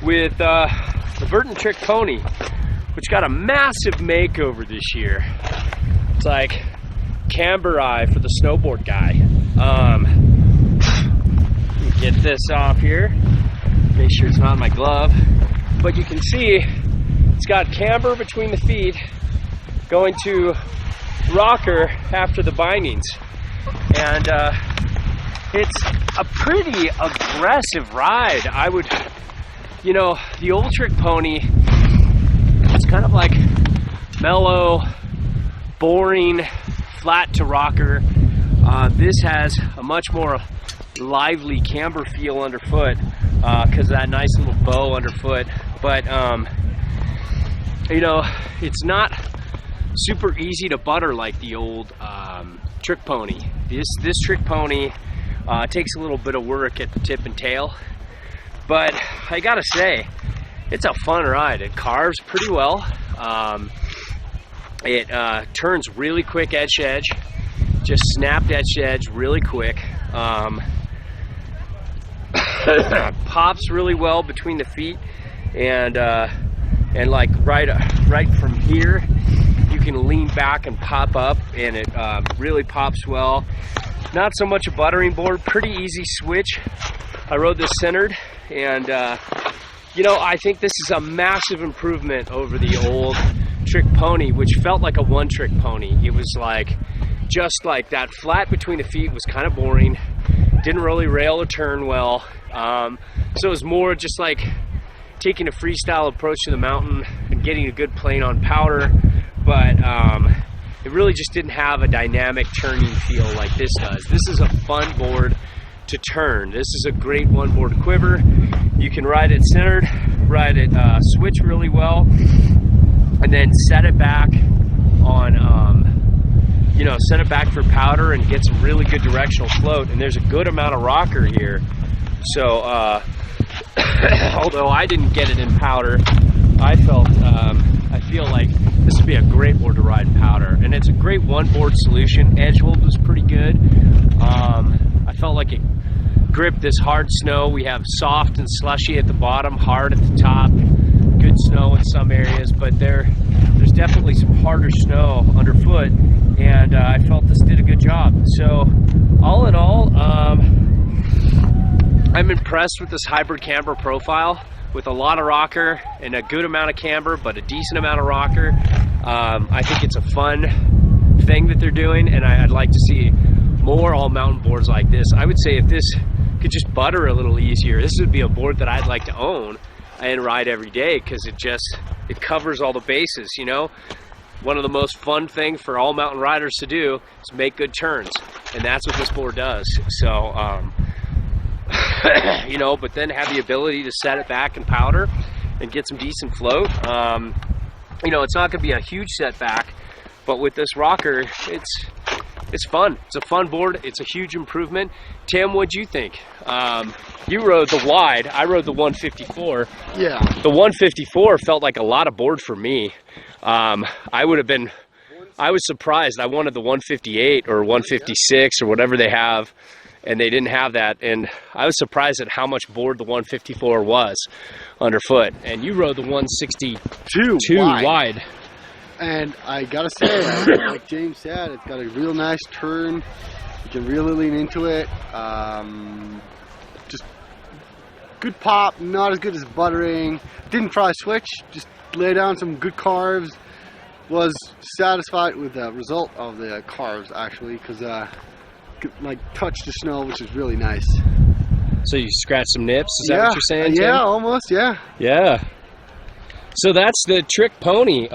with the Burton Trick Pony, which got a massive makeover this year. It's like camber eye for the snowboard guy. Get this off here, make sure it's not in my glove, but you can see it's got camber between the feet going to rocker after the bindings, and it's a pretty aggressive ride. I would, you know, the old Trick Pony, it's kind of like mellow, boring, flat to rocker. This has a much more lively camber feel underfoot because that nice little bow underfoot. But you know, it's not super easy to butter like the old Trick Pony. This Trick Pony takes a little bit of work at the tip and tail, but I gotta say, it's a fun ride. It carves pretty well. It turns really quick edge to edge, just snapped edge to edge really quick. Pops really well between the feet, and like right from here, you can lean back and pop up, and it really pops well. Not so much a buttering board, pretty easy switch. I rode this centered, and you know, I think this is a massive improvement over the old Trick Pony, which felt like a one-trick pony. It was like, just like that flat between the feet was kind of boring, didn't really rail or turn well, so it was more just like taking a freestyle approach to the mountain and getting a good plane on powder, but it really just didn't have a dynamic turning feel like this does. This is a fun board to turn. This is a great one board quiver. You can ride it centered, ride it switch really well, and then set it back on, you know, set it back for powder and get some really good directional float. And there's a good amount of rocker here. So, although I didn't get it in powder, I feel like this would be a great board to ride in powder. And it's a great one board solution. Edge hold was pretty good. I felt like it gripped this hard snow. We have soft and slushy at the bottom, hard at the top. Good snow in some areas, but there's definitely some harder snow underfoot, and I felt this did a good job. So all in all, I'm impressed with this hybrid camber profile with a lot of rocker and a good amount of camber, but a decent amount of rocker. I think it's a fun thing that they're doing, and I'd like to see more all mountain boards like this. I would say if this could just butter a little easier, this would be a board that I'd like to own and ride every day, because it covers all the bases. You know, one of the most fun things for all mountain riders to do is make good turns, and that's what this board does. So you know, but then have the ability to set it back and powder and get some decent float. You know, it's not going to be a huge setback, but with this rocker, it's fun. It's a fun board. It's a huge improvement. Tim, what'd you think? You rode the wide. I rode the 154. Yeah. The 154 felt like a lot of board for me. I was surprised. I wanted the 158 or 156 or whatever they have, and they didn't have that. And I was surprised at how much board the 154 was underfoot. And you rode the 162 wide. And I gotta say, like James said, it's got a real nice turn. You can really lean into it. Just good pop, not as good as buttering. Didn't try switch, just lay down some good carves. Was satisfied with the result of the carves, actually, because like touch the snow, which is really nice. So you scratched some nips? Is that what you're saying, Tim? Yeah, almost, yeah. Yeah. So that's the Trick Pony.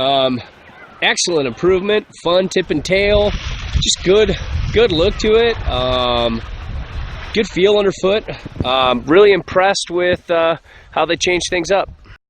Excellent improvement, fun tip and tail, just good look to it, good feel underfoot. Really impressed with how they changed things up.